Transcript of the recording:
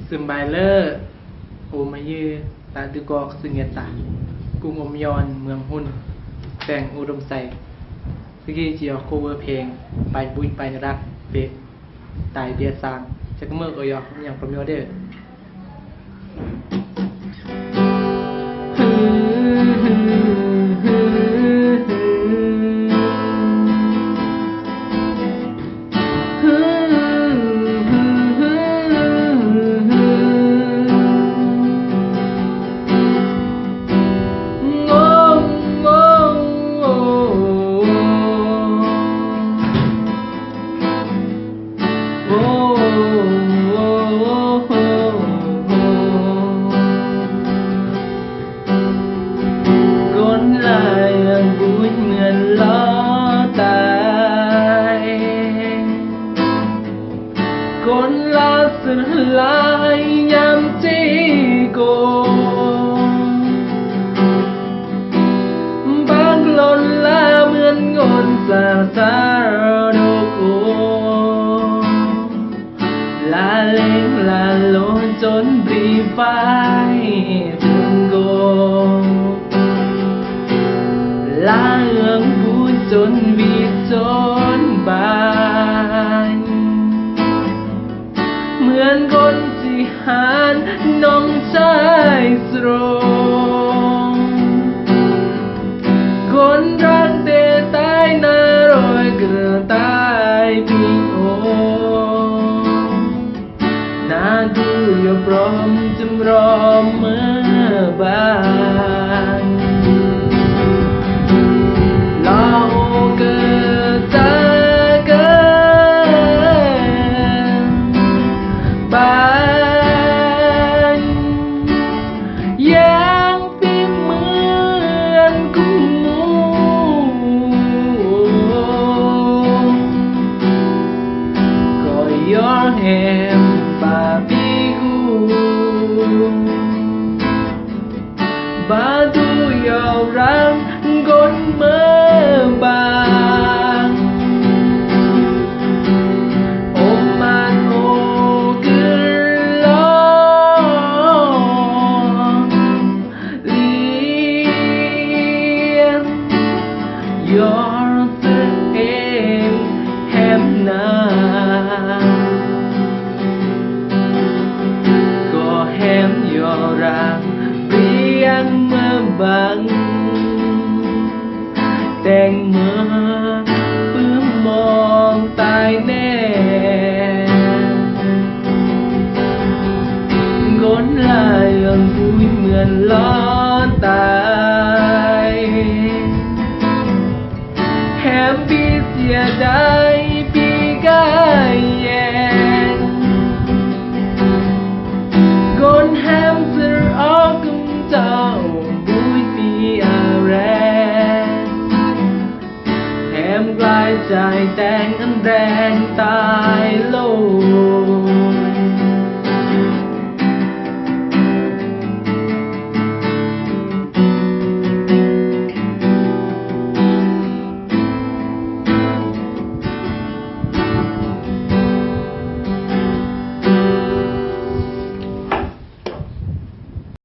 ซึมไบเลอร์โอมายือตาตุกอกซึงเงตากุงอมยอนเมืองหุ่นแฝงอุดมใส่สกี้เจียวโคเวอร์เพลงไปบุญไปรักเปตายเบียซางจะก็เมื่อก็ยออย่างประโยชน์เด้คนลาสลายยามจีโกบางหล่นลาเหมือนงนสาสารโกลาเล็งลาโลนจนบรีไฟถึงโกลาเอื้องบูจนวีจนบานเหมือนคนที่หานน้องชายสตรองคนรักเดตายน่ารอยกระตายพี่โอน่าดูอย่าพร้อมจำรอเมื่อบานลาโอเกิดใจยังปีเหมือนกูก็ย้อนแหมป่าปีกูบาดูยาวรังกนเมื่อบางโอมันโอกือลองเลี้ยงยอร์สเองแฮมนาก็แฮมยอรังเรียงเมื่อบังแต่งเมื่อปื้มมองตายแน่ก้นลายยังบุยเหมือนล้อตายแฮปปี้เสียดายปีกายแยงก้นแฮมเสือออกกุมเจ้าบุยปีอะไรแฮมกลายใจแต่งอันแรงตายโล